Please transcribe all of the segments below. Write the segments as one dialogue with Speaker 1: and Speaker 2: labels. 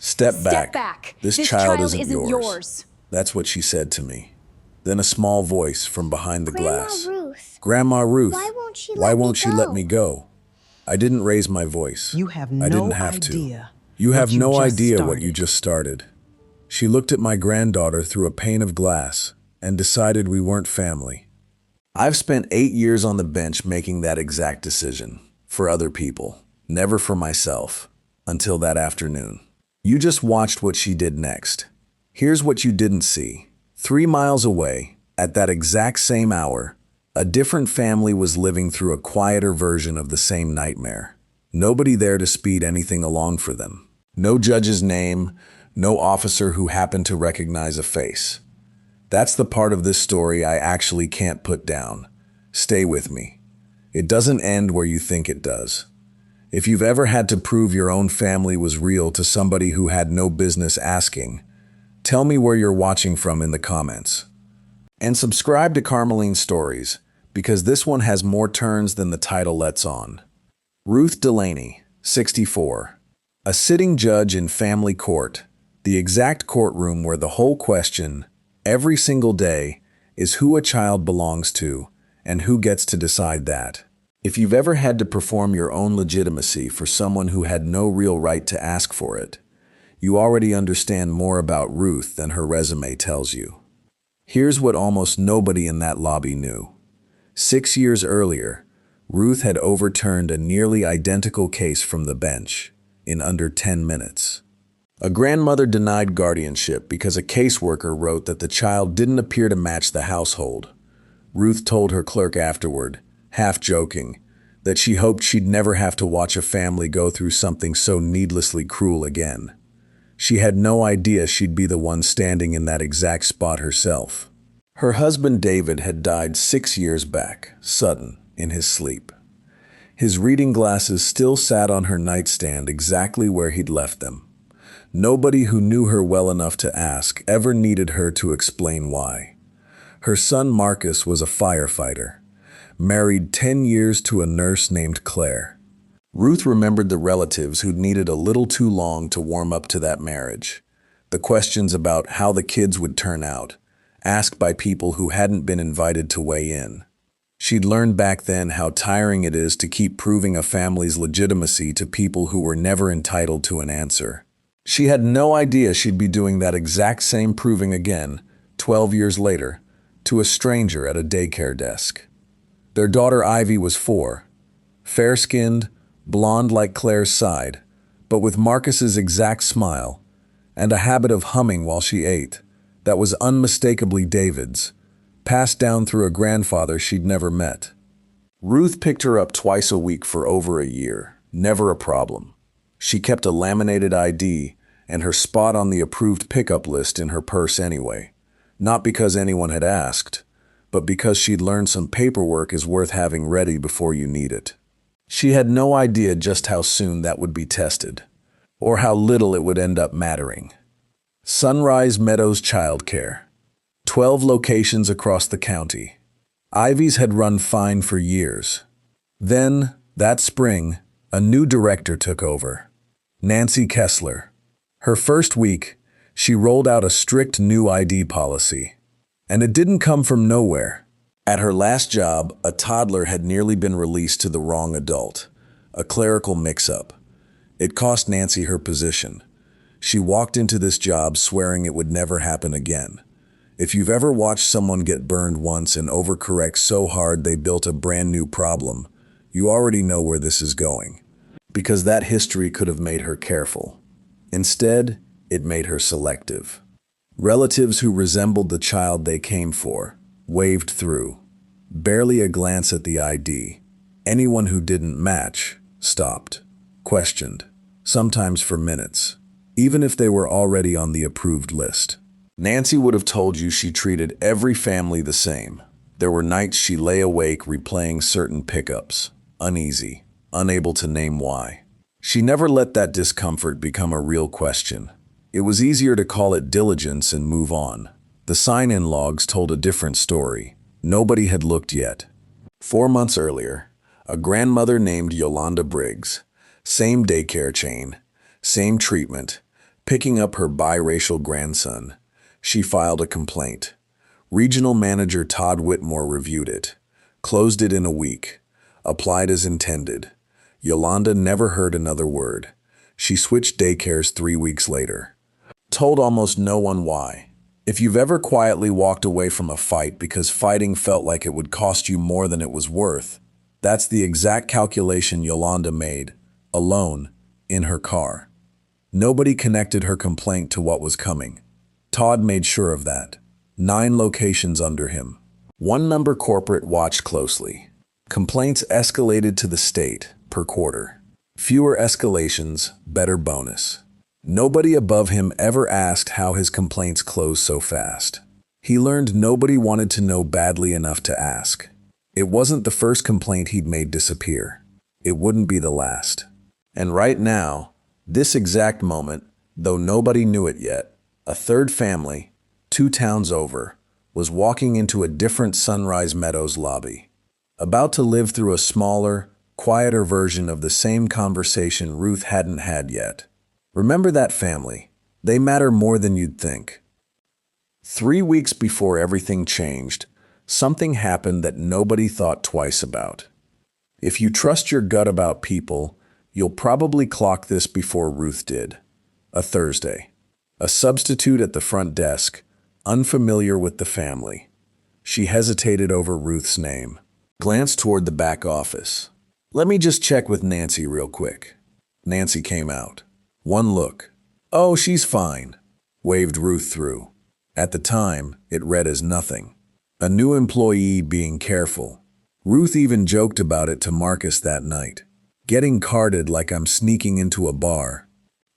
Speaker 1: Step
Speaker 2: Step
Speaker 1: back.
Speaker 2: back.
Speaker 1: This child isn't yours. That's what she said to me. Then a small voice from behind the glass.
Speaker 3: Ruth.
Speaker 1: Grandma Ruth,
Speaker 3: Why won't she
Speaker 1: let me go? I didn't raise my voice.
Speaker 4: You have
Speaker 1: I didn't
Speaker 4: no
Speaker 1: have to.
Speaker 4: idea.
Speaker 1: You have
Speaker 4: what you
Speaker 1: no
Speaker 4: just
Speaker 1: idea what
Speaker 4: started.
Speaker 1: you just started. She looked at my granddaughter through a pane of glass and decided we weren't family. I've spent 8 years on the bench making that exact decision. For other people. Never for myself. Until that afternoon. You just watched what she did next. Here's what you didn't see. 3 miles away, at that exact same hour, a different family was living through a quieter version of the same nightmare. Nobody there to speed anything along for them. No judge's name, no officer who happened to recognize a face. That's the part of this story I actually can't put down. Stay with me. It doesn't end where you think it does. If you've ever had to prove your own family was real to somebody who had no business asking, tell me where you're watching from in the comments. And subscribe to Karmaline Stories, because this one has more turns than the title lets on. Ruth Delaney, 64. A sitting judge in family court, the exact courtroom where the whole question, every single day, is who a child belongs to, and who gets to decide that. If you've ever had to perform your own legitimacy for someone who had no real right to ask for it, you already understand more about Ruth than her resume tells you. Here's what almost nobody in that lobby knew. 6 years earlier, Ruth had overturned a nearly identical case from the bench in under 10 minutes. A grandmother denied guardianship because a caseworker wrote that the child didn't appear to match the household. Ruth told her clerk afterward, half joking, that she hoped she'd never have to watch a family go through something so needlessly cruel again. She had no idea she'd be the one standing in that exact spot herself. Her husband David had died 6 years back, sudden, in his sleep. His reading glasses still sat on her nightstand exactly where he'd left them. Nobody who knew her well enough to ask ever needed her to explain why. Her son Marcus was a firefighter, married 10 years to a nurse named Claire. Ruth remembered the relatives who'd needed a little too long to warm up to that marriage. The questions about how the kids would turn out, asked by people who hadn't been invited to weigh in. She'd learned back then how tiring it is to keep proving a family's legitimacy to people who were never entitled to an answer. She had no idea she'd be doing that exact same proving again, 12 years later, to a stranger at a daycare desk. Their daughter Ivy was 4, fair-skinned, blonde like Claire's side, but with Marcus's exact smile, and a habit of humming while she ate that was unmistakably David's, passed down through a grandfather she'd never met. Ruth picked her up twice a week for over a year, never a problem. She kept a laminated ID and her spot on the approved pickup list in her purse anyway, not because anyone had asked, but because she'd learned some paperwork is worth having ready before you need it. She had no idea just how soon that would be tested, or how little it would end up mattering. Sunrise Meadows Childcare. 12 locations across the county. Ivy's had run fine for years. Then, that spring, a new director took over. Nancy Kessler. Her first week, she rolled out a strict new ID policy. And it didn't come from nowhere. At her last job, a toddler had nearly been released to the wrong adult. A clerical mix-up. It cost Nancy her position. She walked into this job swearing it would never happen again. If you've ever watched someone get burned once and overcorrect so hard they built a brand new problem, you already know where this is going. Because that history could have made her careful. Instead, it made her selective. Relatives who resembled the child they came for waved through. Barely a glance at the ID. Anyone who didn't match stopped, questioned, sometimes for minutes, even if they were already on the approved list. Nancy would have told you she treated every family the same. There were nights she lay awake replaying certain pickups, uneasy, unable to name why. She never let that discomfort become a real question. It was easier to call it diligence and move on. The sign-in logs told a different story. Nobody had looked yet. 4 months earlier, a grandmother named Yolanda Briggs, same daycare chain, same treatment, Picking up her biracial grandson, she filed a complaint. Regional Manager Todd Whitmore reviewed it, closed it in a week, applied as intended. Yolanda never heard another word. She switched daycares 3 weeks later. Told almost no one why. If you've ever quietly walked away from a fight because fighting felt like it would cost you more than it was worth, that's the exact calculation Yolanda made, alone, in her car. Nobody connected her complaint to what was coming. Todd made sure of that. 9 locations under him. One member corporate watched closely. Complaints escalated to the state per quarter. Fewer escalations, better bonus. Nobody above him ever asked how his complaints closed so fast. He learned nobody wanted to know badly enough to ask. It wasn't the first complaint he'd made disappear. It wouldn't be the last. And right now, this exact moment, though nobody knew it yet, a third family, 2 towns over, was walking into a different Sunrise Meadows lobby, about to live through a smaller, quieter version of the same conversation Ruth hadn't had yet. Remember that family. They matter more than you'd think. 3 weeks before everything changed, something happened that nobody thought twice about. If you trust your gut about people, you'll probably clock this before Ruth did. A Thursday. A substitute at the front desk, unfamiliar with the family. She hesitated over Ruth's name, glanced toward the back office. "Let me just check with Nancy real quick." Nancy came out. One look. "Oh, she's fine," waved Ruth through. At the time, it read as nothing. A new employee being careful. Ruth even joked about it to Marcus that night. "Getting carded like I'm sneaking into a bar."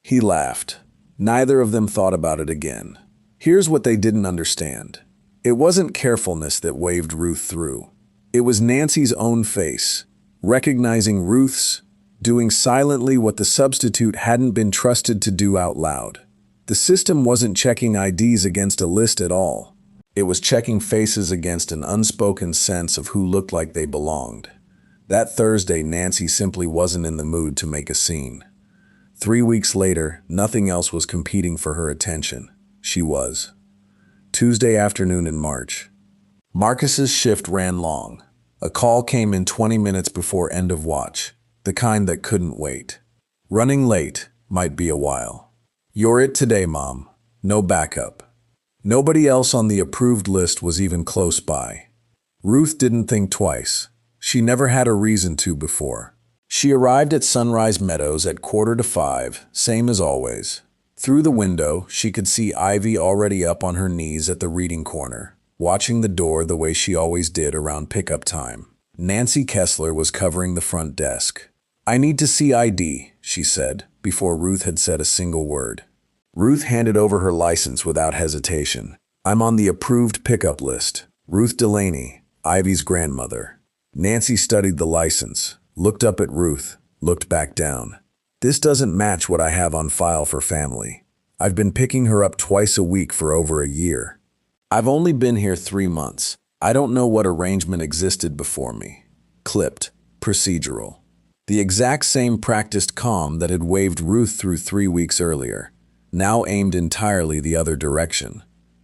Speaker 1: He laughed. Neither of them thought about it again. Here's what they didn't understand. It wasn't carefulness that waved Ruth through. It was Nancy's own face, recognizing Ruth's, doing silently what the substitute hadn't been trusted to do out loud. The system wasn't checking IDs against a list at all. It was checking faces against an unspoken sense of who looked like they belonged. That Thursday, Nancy simply wasn't in the mood to make a scene. 3 weeks later, nothing else was competing for her attention. She was. Tuesday afternoon in March. Marcus's shift ran long. A call came in 20 minutes before end of watch, the kind that couldn't wait. Running late might be a while. "You're it today, Mom. No backup." Nobody else on the approved list was even close by. Ruth didn't think twice. She never had a reason to before. She arrived at Sunrise Meadows at 4:45, same as always. Through the window, she could see Ivy already up on her knees at the reading corner, watching the door the way she always did around pickup time. Nancy Kessler was covering the front desk. "I need to see ID," she said, before Ruth had said a single word. Ruth handed over her license without hesitation. "I'm on the approved pickup list. Ruth Delaney, Ivy's grandmother." Nancy studied the license, looked up at Ruth, looked back down. "This doesn't match what I have on file for family. I've been picking her up twice a week for over a year. I've only been here 3 months. I don't know what arrangement existed before me." Clipped. Procedural. The exact same practiced calm that had waved Ruth through 3 weeks earlier, now aimed entirely the other direction.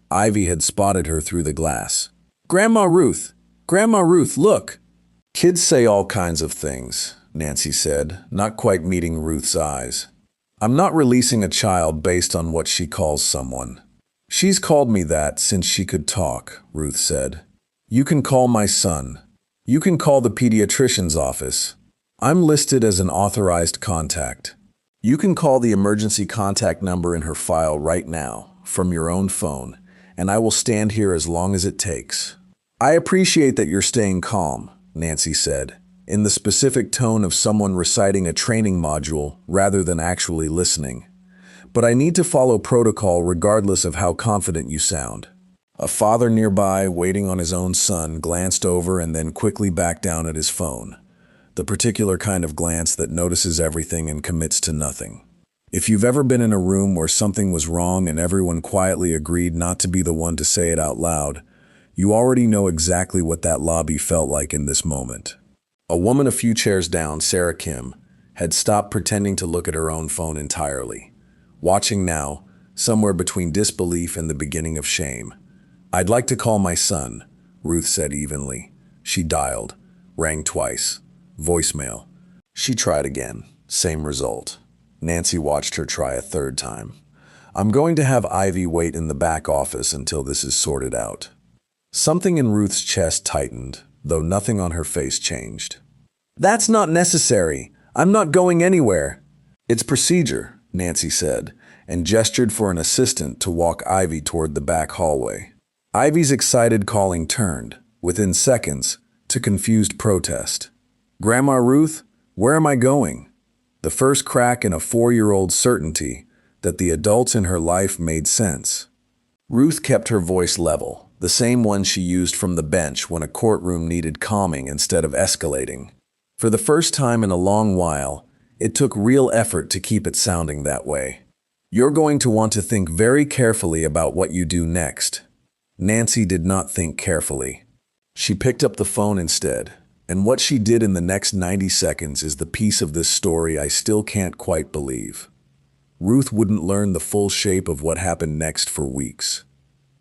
Speaker 1: Ivy had spotted her through the glass. Grandma Ruth, look!" "Kids say all kinds of things," Nancy said, not quite meeting Ruth's eyes. "I'm not releasing a child based on what she calls someone." "She's called me that since she could talk," Ruth said. "You can call my son. You can call the pediatrician's office. I'm listed as an authorized contact. You can call the emergency contact number in her file right now, from your own phone, and I will stand here as long as it takes." "I appreciate that you're staying calm," Nancy said, in the specific tone of someone reciting a training module rather than actually listening. "But I need to follow protocol regardless of how confident you sound." A father nearby, waiting on his own son, glanced over and then quickly back down at his phone. The particular kind of glance that notices everything and commits to nothing. If you've ever been in a room where something was wrong and everyone quietly agreed not to be the one to say it out loud, you already know exactly what that lobby felt like in this moment. A woman a few chairs down, Sarah Kim, had stopped pretending to look at her own phone entirely. watching now, somewhere between disbelief and the beginning of shame. "I'd like to call my son," Ruth said evenly. She dialed, rang twice. Voicemail. She tried again. Same result. Nancy watched her try a third time. "I'm going to have Ivy wait in the back office until this is sorted out." Something in Ruth's chest tightened, though nothing on her face changed. "That's not necessary. I'm not going anywhere." "It's procedure," Nancy said, and gestured for an assistant to walk Ivy toward the back hallway. Ivy's excited calling turned, within seconds, to confused protest. "Grandma Ruth, where am I going?" The first crack in a 4-year-old's certainty that the adults in her life made sense. Ruth kept her voice level, the same one she used from the bench when a courtroom needed calming instead of escalating. For the first time in a long while, it took real effort to keep it sounding that way. "You're going to want to think very carefully about what you do next." Nancy did not think carefully. She picked up the phone instead, and what she did in the next 90 seconds is the piece of this story I still can't quite believe. Ruth wouldn't learn the full shape of what happened next for weeks.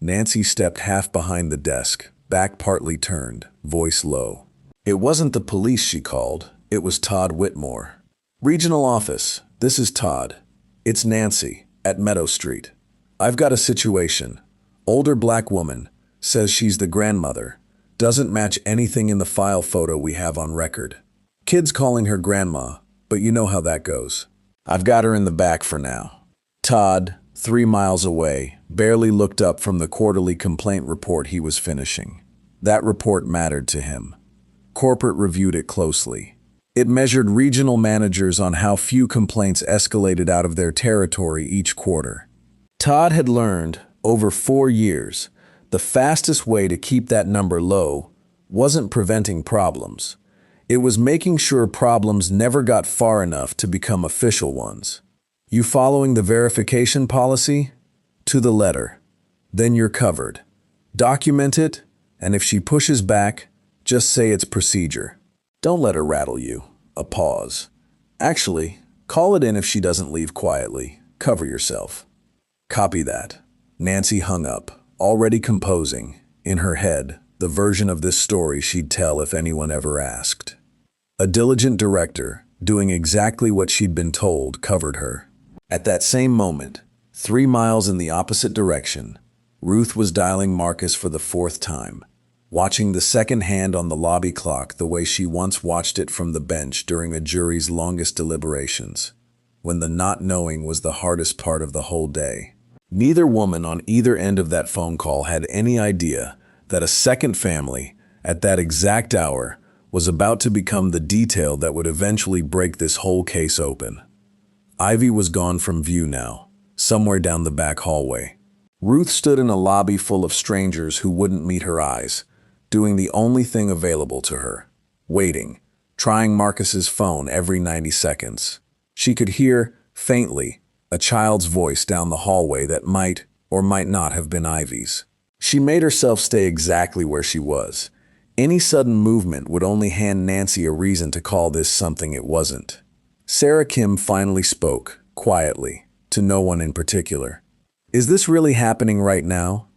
Speaker 1: Nancy stepped half behind the desk, back partly turned, voice low. It wasn't the police she called, it was Todd Whitmore. "Regional office, this is Todd. It's Nancy, at Meadow Street. I've got a situation. Older black woman, says she's the grandmother. Doesn't match anything in the file photo we have on record. Kids calling her grandma, but you know how that goes. I've got her in the back for now." Todd, 3 miles away, barely looked up from the quarterly complaint report he was finishing. That report mattered to him. Corporate reviewed it closely. It measured regional managers on how few complaints escalated out of their territory each quarter. Todd had learned, over 4 years, the fastest way to keep that number low wasn't preventing problems. It was making sure problems never got far enough to become official ones. "You following the verification policy?" "To the letter." "Then you're covered. Document it, and if she pushes back, just say it's procedure. Don't let her rattle you." A pause. "Actually, call it in if she doesn't leave quietly. Cover yourself." "Copy that." Nancy hung up, already composing, in her head, the version of this story she'd tell if anyone ever asked. A diligent director, doing exactly what she'd been told, covered her. At that same moment, 3 miles in the opposite direction, Ruth was dialing Marcus for the 4th time, watching the second hand on the lobby clock the way she once watched it from the bench during a jury's longest deliberations, when the not knowing was the hardest part of the whole day. Neither woman on either end of that phone call had any idea that a second family, at that exact hour, was about to become the detail that would eventually break this whole case open. Ivy was gone from view now, somewhere down the back hallway. Ruth stood in a lobby full of strangers who wouldn't meet her eyes, doing the only thing available to her, waiting, trying Marcus's phone every 90 seconds. She could hear, faintly, a child's voice down the hallway that might or might not have been Ivy's. She made herself stay exactly where she was. Any sudden movement would only hand Nancy a reason to call this something it wasn't. Sarah Kim finally spoke, quietly, to no one in particular. "Is this really happening right now?"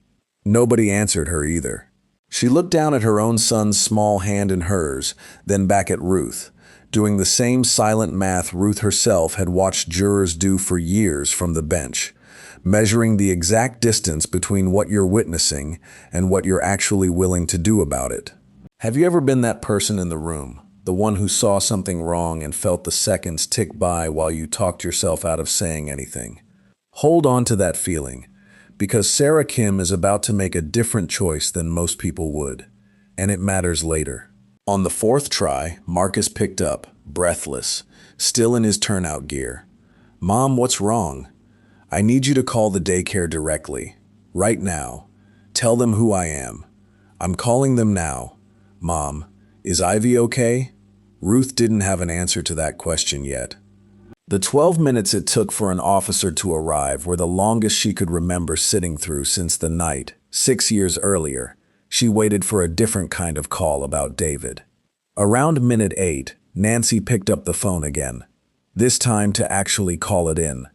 Speaker 1: Nobody answered her either. She looked down at her own son's small hand in hers, then back at Ruth, doing the same silent math Ruth herself had watched jurors do for years from the bench, measuring the exact distance between what you're witnessing and what you're actually willing to do about it. Have you ever been that person in the room, the one who saw something wrong and felt the seconds tick by while you talked yourself out of saying anything? Hold on to that feeling, because Sarah Kim is about to make a different choice than most people would, and it matters later. On the 4th try, Marcus picked up, breathless, still in his turnout gear. "Mom, what's wrong? I need you to call the daycare directly. Right now. Tell them who I am. I'm calling them now. Mom, is Ivy okay?" Ruth didn't have an answer to that question yet. The 12 minutes it took for an officer to arrive were the longest she could remember sitting through since the night, 6 years earlier, she waited for a different kind of call about David. Around minute 8, Nancy picked up the phone again, this time to actually call it in.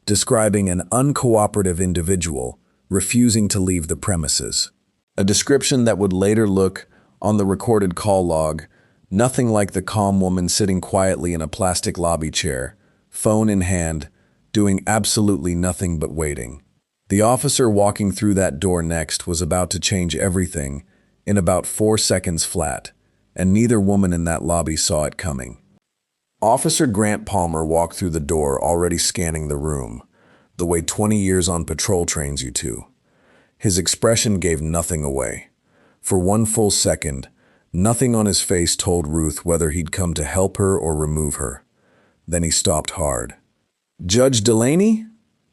Speaker 1: describing an uncooperative individual refusing to leave the premises. A description that would later look, on the recorded call log, nothing like the calm woman sitting quietly in a plastic lobby chair, phone in hand, doing absolutely nothing but waiting. The officer walking through that door next was about to change everything in about 4 seconds flat, and neither woman in that lobby saw it coming. Officer Grant Palmer walked through the door already scanning the room, the way 20 years on patrol trains you to. His expression gave nothing away. For 1 full second, nothing on his face told Ruth whether he'd come to help her or remove her. Then he stopped hard. "Judge Delaney?"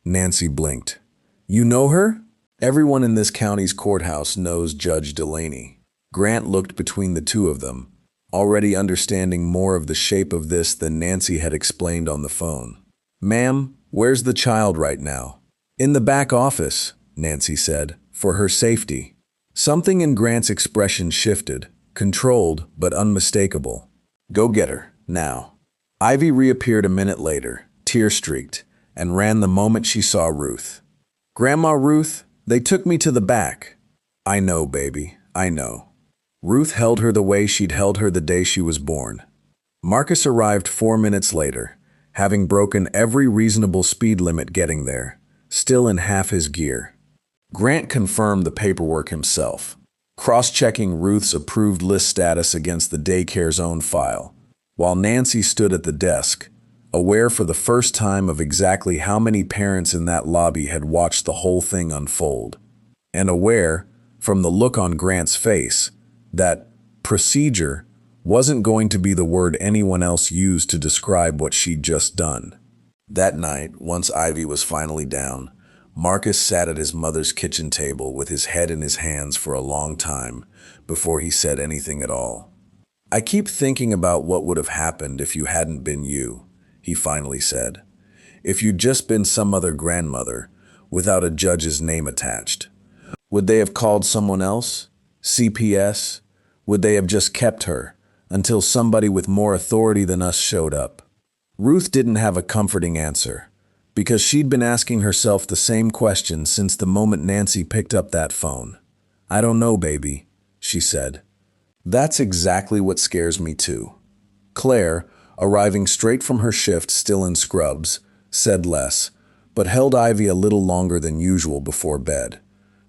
Speaker 1: Nancy blinked. "You know her?" "Everyone in this county's courthouse knows Judge Delaney." Grant looked between the two of them, already understanding more of the shape of this than Nancy had explained on the phone. "Ma'am, where's the child right now?" "In the back office," Nancy said, "for her safety." Something in Grant's expression shifted, controlled but unmistakable. "Go get her, now." Ivy reappeared a minute later, tear-streaked, and ran the moment she saw Ruth. "Grandma Ruth, they took me to the back." "I know, baby, I know." Ruth held her the way she'd held her the day she was born. Marcus arrived 4 minutes later, having broken every reasonable speed limit getting there, still in half his gear. Grant confirmed the paperwork himself, cross-checking Ruth's approved list status against the daycare's own file, while Nancy stood at the desk, aware for the first time of exactly how many parents in that lobby had watched the whole thing unfold, and aware, from the look on Grant's face, that procedure wasn't going to be the word anyone else used to describe what she'd just done. That night, once Ivy was finally down, Marcus sat at his mother's kitchen table with his head in his hands for a long time before he said anything at all. "I keep thinking about what would have happened if you hadn't been you," he finally said. "If you'd just been some other grandmother, without a judge's name attached. Would they have called someone else? CPS? Would they have just kept her until somebody with more authority than us showed up?" Ruth didn't have a comforting answer, because she'd been asking herself the same question since the moment Nancy picked up that phone. "I don't know, baby," she said. "That's exactly what scares me too." Claire, arriving straight from her shift still in scrubs, said less, but held Ivy a little longer than usual before bed.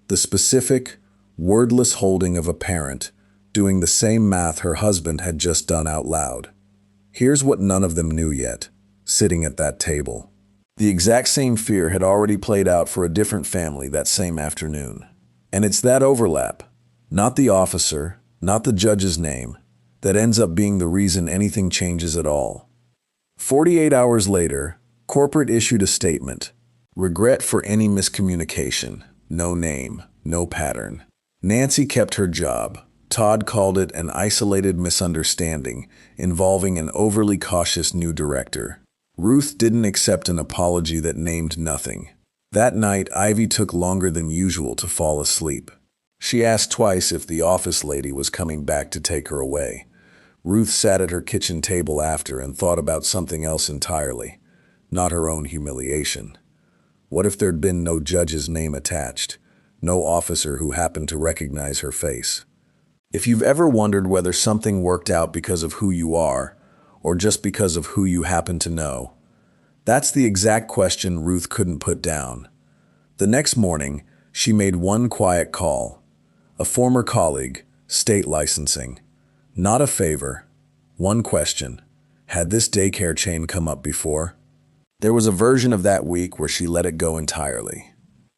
Speaker 1: The specific, wordless holding of a parent, doing the same math her husband had just done out loud. Here's what none of them knew yet, sitting at that table. The exact same fear had already played out for a different family that same afternoon. And it's that overlap, not the officer, not the judge's name, that ends up being the reason anything changes at all. 48 hours later, corporate issued a statement. Regret for any miscommunication. No name, no pattern. Nancy kept her job. Todd called it an isolated misunderstanding involving an overly cautious new director. Ruth didn't accept an apology that named nothing. That night, Ivy took longer than usual to fall asleep. She asked twice if the office lady was coming back to take her away. Ruth sat at her kitchen table after and thought about something else entirely, not her own humiliation. What if there'd been no judge's name attached, no officer who happened to recognize her face? If you've ever wondered whether something worked out because of who you are, or just because of who you happen to know, that's the exact question Ruth couldn't put down. The next morning, she made one quiet call. A former colleague, state licensing. Not a favor. One question. Had this daycare chain come up before? There was a version of that week where she let it go entirely.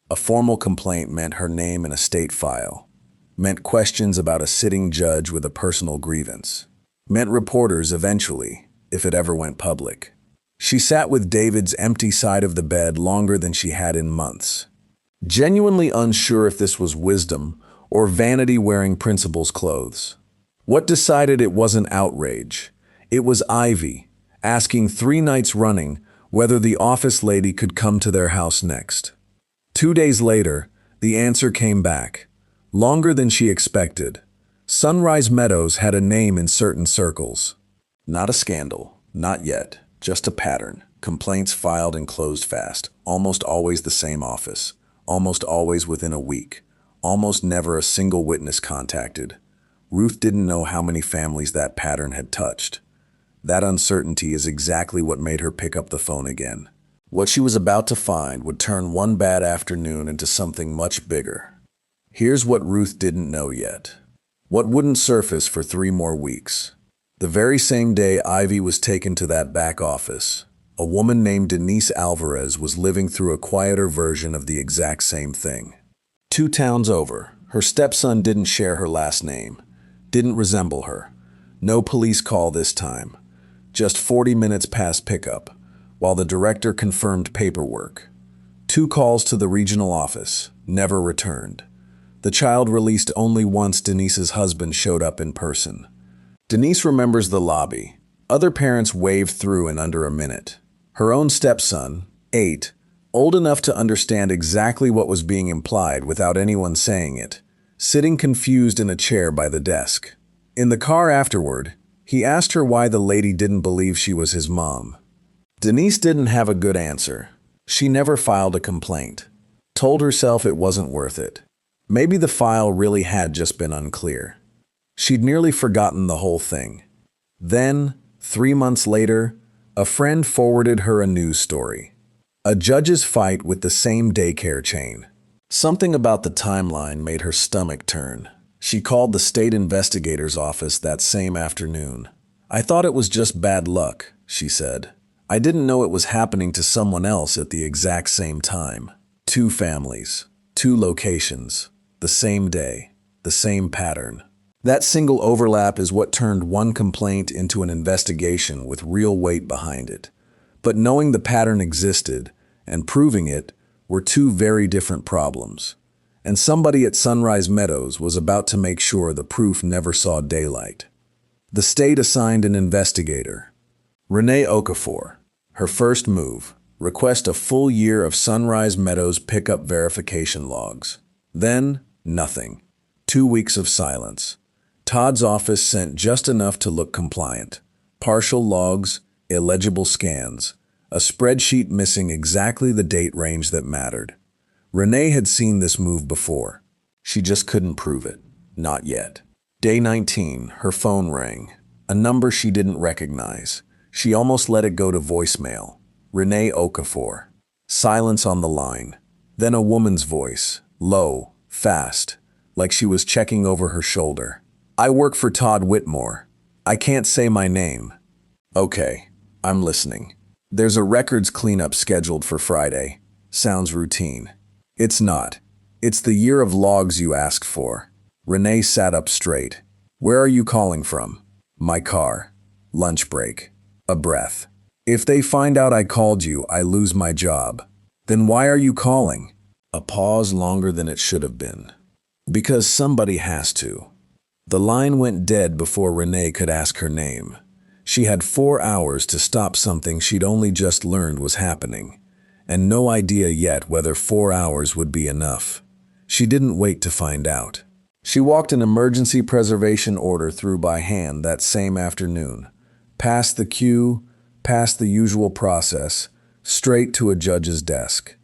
Speaker 1: A formal complaint meant her name in a state file. Meant questions about a sitting judge with a personal grievance. Meant reporters eventually, if it ever went public. She sat with David's empty side of the bed longer than she had in months. Genuinely unsure if this was wisdom or vanity wearing principal's clothes. What decided it wasn't outrage? It was Ivy, asking 3 nights running whether the office lady could come to their house next. 2 days later, the answer came back. Longer than she expected. Sunrise Meadows had a name in certain circles. Not a scandal, not yet, just a pattern. Complaints filed and closed fast, almost always the same office, almost always within a week, almost never a single witness contacted. Ruth didn't know how many families that pattern had touched. That uncertainty is exactly what made her pick up the phone again. What she was about to find would turn one bad afternoon into something much bigger. Here's what Ruth didn't know yet. What wouldn't surface for 3 more weeks. The very same day Ivy was taken to that back office, a woman named Denise Alvarez was living through a quieter version of the exact same thing. 2 towns over, her stepson didn't share her last name, didn't resemble her. No police call this time. Just 40 minutes past pickup, while the director confirmed paperwork. 2 calls to the regional office, never returned. The child released only once Denise's husband showed up in person. Denise remembers the lobby. Other parents waved through in under a minute. Her own stepson, 8, old enough to understand exactly what was being implied without anyone saying it, sitting confused in a chair by the desk. In the car afterward, he asked her why the lady didn't believe she was his mom. Denise didn't have a good answer. She never filed a complaint. Told herself it wasn't worth it. Maybe the file really had just been unclear. She'd nearly forgotten the whole thing. Then, 3 months later, a friend forwarded her a news story. A judge's fight with the same daycare chain. Something about the timeline made her stomach turn. She called the state investigator's office that same afternoon. "I thought it was just bad luck," she said. "I didn't know it was happening to someone else at the exact same time. 2 families, 2 locations, the same day, the same pattern." That single overlap is what turned one complaint into an investigation with real weight behind it. But knowing the pattern existed and proving it were 2 very different problems. And somebody at Sunrise Meadows was about to make sure the proof never saw daylight. The state assigned an investigator. Renee Okafor. Her first move, request a full year of Sunrise Meadows pickup verification logs. Then, nothing. 2 weeks of silence. Todd's office sent just enough to look compliant. Partial logs, illegible scans, a spreadsheet missing exactly the date range that mattered. Renee had seen this move before. She just couldn't prove it. Not yet. Day 19, her phone rang. A number she didn't recognize. She almost let it go to voicemail. Renee Okafor. Silence on the line. Then a woman's voice, low, fast, like she was checking over her shoulder. "I work for Todd Whitmore. I can't say my name." "Okay, I'm listening." "There's a records cleanup scheduled for Friday." Sounds routine. "It's not. It's the year of logs you asked for." Renee sat up straight. "Where are you calling from?" "My car." Lunch break. A breath. "If they find out I called you, I lose my job." "Then why are you calling?" A pause longer than it should have been. "Because somebody has to." The line went dead before Renee could ask her name. She had 4 hours to stop something she'd only just learned was happening, and no idea yet whether 4 hours would be enough. She didn't wait to find out. She walked an emergency preservation order through by hand that same afternoon, past the queue, past the usual process, straight to a judge's desk.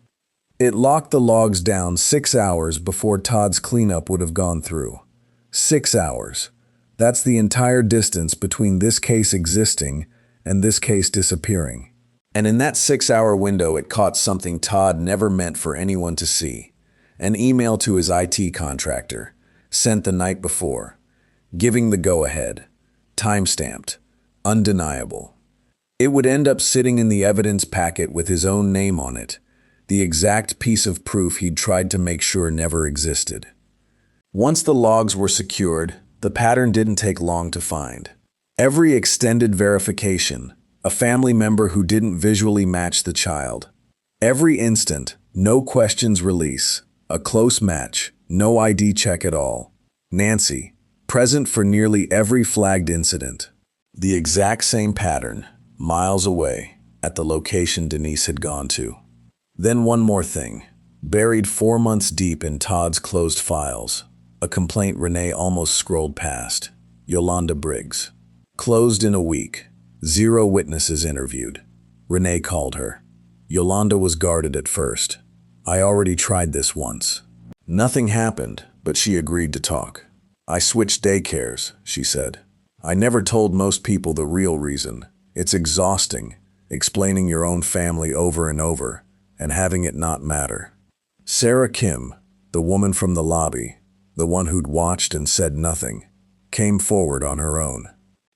Speaker 1: It locked the logs down 6 hours before Todd's cleanup would have gone through. 6 hours. That's the entire distance between this case existing and this case disappearing. And in that 6-hour window, it caught something Todd never meant for anyone to see. An email to his IT contractor, sent the night before, giving the go-ahead. Time-stamped. Undeniable. It would end up sitting in the evidence packet with his own name on it, the exact piece of proof he'd tried to make sure never existed. Once the logs were secured, the pattern didn't take long to find. Every extended verification, a family member who didn't visually match the child. Every instant, no questions release, a close match, no ID check at all. Nancy, present for nearly every flagged incident. The exact same pattern, miles away, at the location Denise had gone to. Then one more thing, buried 4 months deep in Todd's closed files. A complaint Renee almost scrolled past. Yolanda Briggs. Closed in a week. 0 witnesses interviewed. Renee called her. Yolanda was guarded at first. I already tried this once. Nothing happened, but she agreed to talk. I switched daycares, she said. I never told most people the real reason. It's exhausting, explaining your own family over and over, and having it not matter. Sarah Kim, the woman from the lobby, the one who'd watched and said nothing, came forward on her own.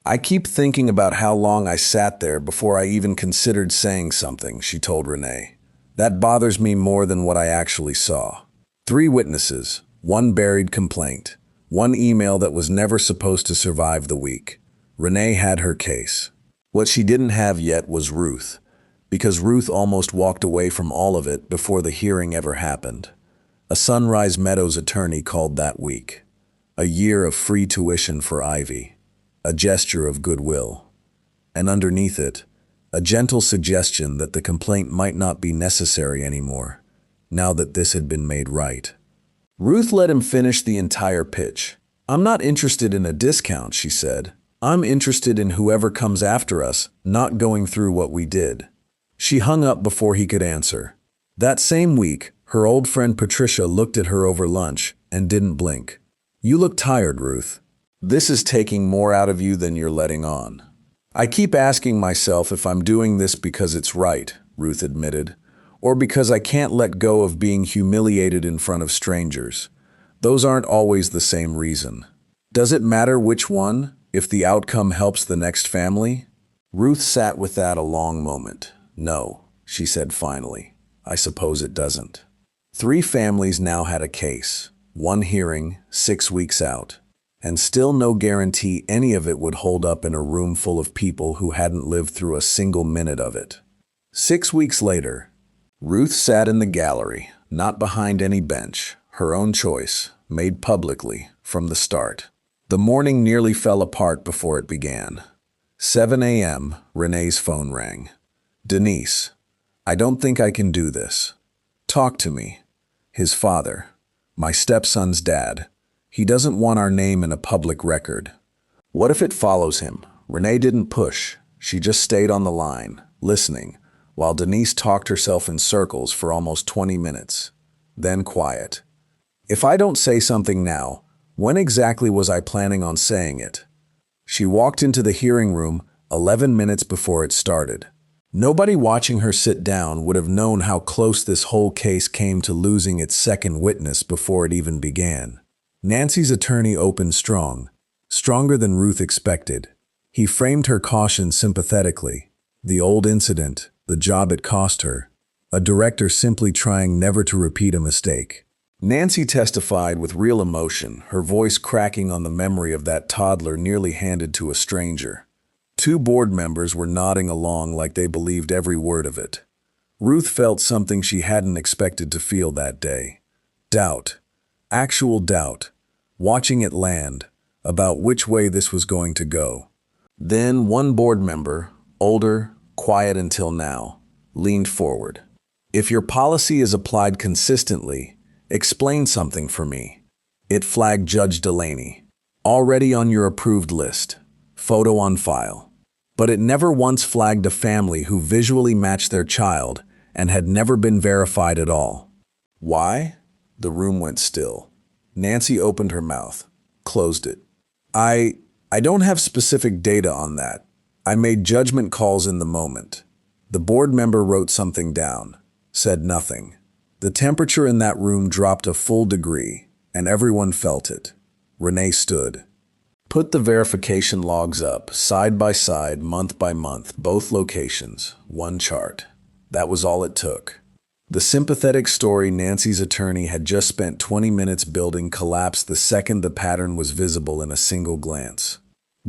Speaker 1: I keep thinking about how long I sat there before I even considered saying something, she told Renee. That bothers me more than what I actually saw. 3 witnesses, 1 buried complaint, 1 email that was never supposed to survive the week. Renee had her case. What she didn't have yet was Ruth, because Ruth almost walked away from all of it before the hearing ever happened. A Sunrise Meadows attorney called that week. A year of free tuition for Ivy. A gesture of goodwill. And underneath it, a gentle suggestion that the complaint might not be necessary anymore, now that this had been made right. Ruth let him finish the entire pitch. I'm not interested in a discount, she said. I'm interested in whoever comes after us not going through what we did. She hung up before he could answer. That same week, her old friend Patricia looked at her over lunch and didn't blink. You look tired, Ruth. This is taking more out of you than you're letting on. I keep asking myself if I'm doing this because it's right, Ruth admitted, or because I can't let go of being humiliated in front of strangers. Those aren't always the same reason. Does it matter which one, if the outcome helps the next family? Ruth sat with that a long moment. No, she said finally. I suppose it doesn't. 3 families now had a case. 1 hearing, 6 weeks out. And still no guarantee any of it would hold up in a room full of people who hadn't lived through a single minute of it. 6 weeks later, Ruth sat in the gallery, not behind any bench, her own choice, made publicly, from the start. The morning nearly fell apart before it began. 7 a.m., Renee's phone rang. Denise, I don't think I can do this. Talk to me. His father, my stepson's dad. He doesn't want our name in a public record. What if it follows him? Renee didn't push. She just stayed on the line, listening, while Denise talked herself in circles for almost 20 minutes. Then quiet. If I don't say something now, when exactly was I planning on saying it? She walked into the hearing room 11 minutes before it started. Nobody watching her sit down would have known how close this whole case came to losing its second witness before it even began. Nancy's attorney opened strong, stronger than Ruth expected. He framed her caution sympathetically. The old incident, the job it cost her, a director simply trying never to repeat a mistake. Nancy testified with real emotion, her voice cracking on the memory of that toddler nearly handed to a stranger. 2 board members were nodding along like they believed every word of it. Ruth felt something she hadn't expected to feel that day. Doubt. Actual doubt. Watching it land, about which way this was going to go. Then 1 board member, older, quiet until now, leaned forward. If your policy is applied consistently, explain something for me. It flagged Judge Delaney. Already on your approved list. Photo on file. But it never once flagged a family who visually matched their child and had never been verified at all. Why? The room went still. Nancy opened her mouth, closed it. I don't have specific data on that. I made judgment calls in the moment. The board member wrote something down, said nothing. The temperature in that room dropped a full degree, and everyone felt it. Renee stood. Put the verification logs up, side by side, month by month, both locations, 1 chart. That was all it took. The sympathetic story Nancy's attorney had just spent 20 minutes building collapsed the second the pattern was visible in a single glance.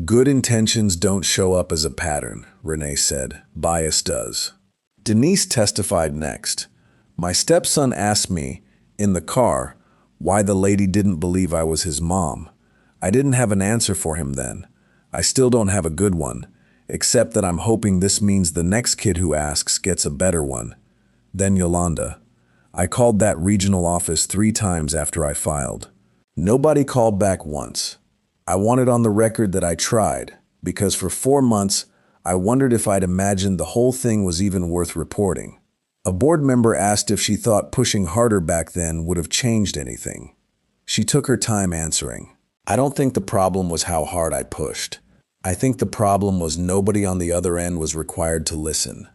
Speaker 1: Good intentions don't show up as a pattern, Renee said. Bias does. Denise testified next. My stepson asked me, in the car, why the lady didn't believe I was his mom. I didn't have an answer for him then. I still don't have a good one, except that I'm hoping this means the next kid who asks gets a better one. Then Yolanda. I called that regional office 3 times after I filed. Nobody called back once. I wanted on the record that I tried, because for 4 months, I wondered if I'd imagined the whole thing was even worth reporting. A board member asked if she thought pushing harder back then would have changed anything. She took her time answering. I don't think the problem was how hard I pushed. I think the problem was nobody on the other end was required to listen,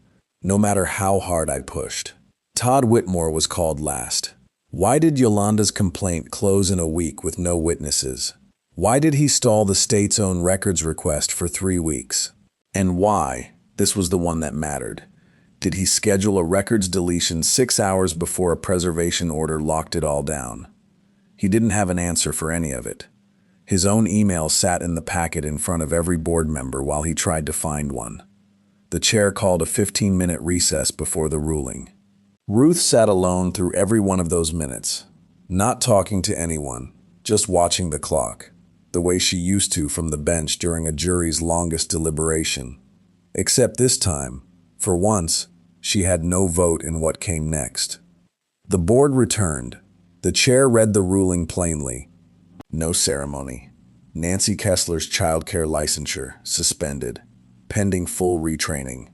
Speaker 1: no matter how hard I pushed. Todd Whitmore was called last. Why did Yolanda's complaint close in a week with no witnesses? Why did he stall the state's own records request for 3 weeks? And why, this was the one that mattered, did he schedule a records deletion 6 hours before a preservation order locked it all down? He didn't have an answer for any of it. His own email sat in the packet in front of every board member while he tried to find one. The chair called a 15-minute recess before the ruling. Ruth sat alone through every one of those minutes, not talking to anyone, just watching the clock, the way she used to from the bench during a jury's longest deliberation. Except this time, for once, she had no vote in what came next. The board returned. The chair read the ruling plainly. No ceremony. Nancy Kessler's childcare licensure suspended, pending full retraining.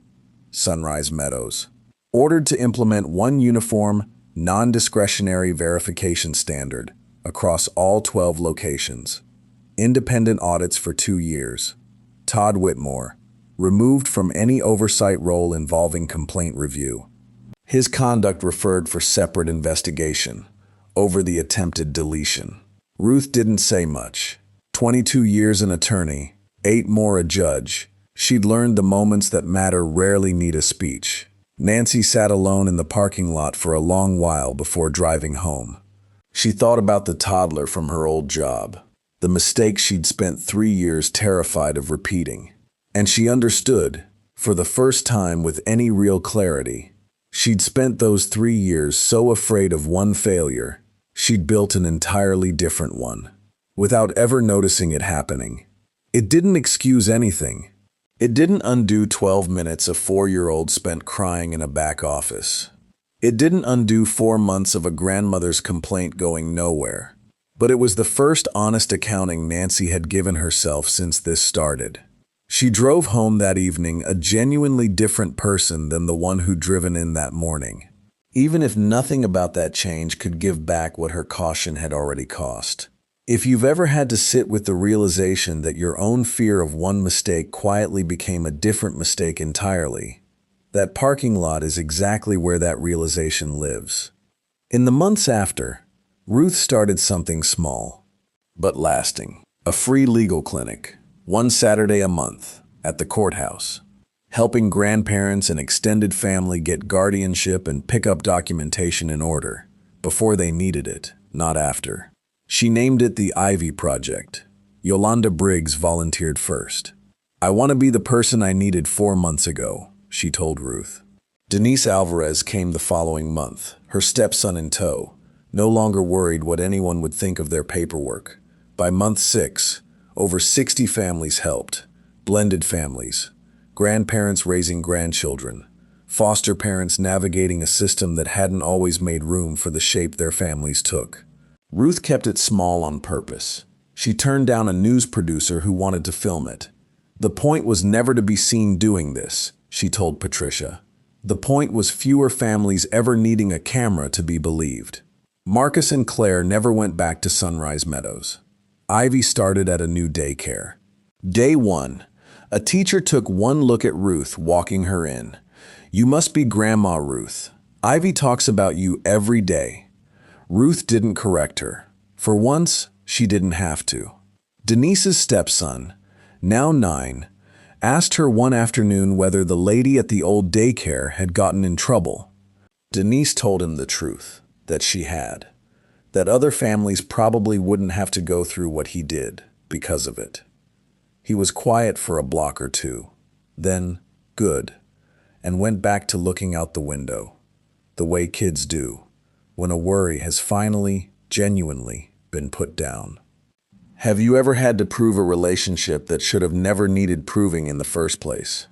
Speaker 1: Sunrise Meadows. Ordered to implement one uniform, non-discretionary verification standard across all 12 locations. Independent audits for 2 years. Todd Whitmore. Removed from any oversight role involving complaint review. His conduct referred for separate investigation over the attempted deletion. Ruth didn't say much. 22 years an attorney, 8 more a judge. She'd learned the moments that matter rarely need a speech. Nancy sat alone in the parking lot for a long while before driving home. She thought about the toddler from her old job, the mistake she'd spent 3 years terrified of repeating. And she understood, for the first time with any real clarity, she'd spent those 3 years so afraid of one failure, she'd built an entirely different one, without ever noticing it happening. It didn't excuse anything. It didn't undo 12 minutes a 4-year-old spent crying in a back office. It didn't undo 4 months of a grandmother's complaint going nowhere. But it was the first honest accounting Nancy had given herself since this started. She drove home that evening a genuinely different person than the one who'd driven in that morning, even if nothing about that change could give back what her caution had already cost. If you've ever had to sit with the realization that your own fear of one mistake quietly became a different mistake entirely, that parking lot is exactly where that realization lives. In the months after, Ruth started something small, but lasting. A free legal clinic, 1 Saturday a month, at the courthouse, helping grandparents and extended family get guardianship and pick up documentation in order, before they needed it, not after. She named it the Ivy Project. Yolanda Briggs volunteered first. "I want to be the person I needed 4 months ago," she told Ruth. Denise Alvarez came the following month, her stepson in tow, no longer worried what anyone would think of their paperwork. By month 6, over 60 families helped, blended families, grandparents raising grandchildren, foster parents navigating a system that hadn't always made room for the shape their families took. Ruth kept it small on purpose. She turned down a news producer who wanted to film it. The point was never to be seen doing this, she told Patricia. The point was fewer families ever needing a camera to be believed. Marcus and Claire never went back to Sunrise Meadows. Ivy started at a new daycare. Day 1, a teacher took one look at Ruth walking her in. "You must be Grandma Ruth. Ivy talks about you every day." Ruth didn't correct her. For once, she didn't have to. Denise's stepson, now 9, asked her one afternoon whether the lady at the old daycare had gotten in trouble. Denise told him the truth, that she had. That other families probably wouldn't have to go through what he did because of it. He was quiet for a block or two, then, good, and went back to looking out the window, the way kids do, when a worry has finally, genuinely, been put down. Have you ever had to prove a relationship that should have never needed proving in the first place?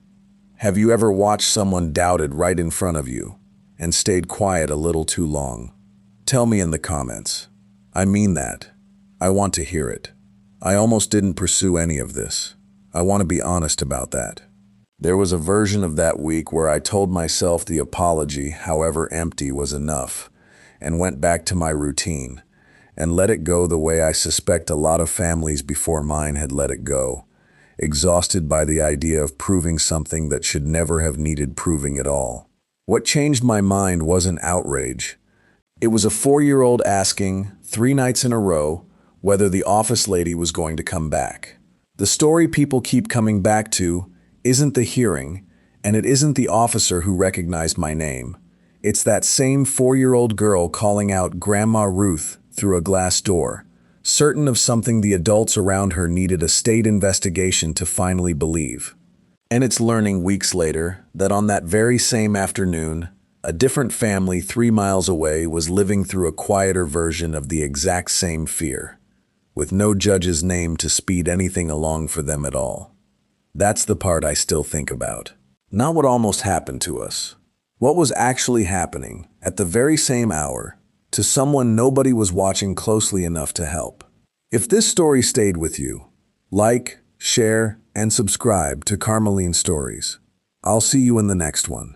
Speaker 1: Have you ever watched someone doubted right in front of you and stayed quiet a little too long? Tell me in the comments. I mean that. I want to hear it. I almost didn't pursue any of this. I want to be honest about that. There was a version of that week where I told myself the apology, however empty, was enough, and went back to my routine, and let it go the way I suspect a lot of families before mine had let it go, exhausted by the idea of proving something that should never have needed proving at all. What changed my mind wasn't outrage. It was a 4-year-old asking, 3 nights in a row, whether the office lady was going to come back. The story people keep coming back to isn't the hearing, and it isn't the officer who recognized my name. It's that same 4-year-old girl calling out Grandma Ruth through a glass door, certain of something the adults around her needed a state investigation to finally believe. And it's learning weeks later that on that very same afternoon, a different family 3 miles away was living through a quieter version of the exact same fear, with no judge's name to speed anything along for them at all. That's the part I still think about. Not what almost happened to us. What was actually happening at the very same hour to someone nobody was watching closely enough to help. If this story stayed with you, like, share, and subscribe to Karmaline Stories. I'll see you in the next one.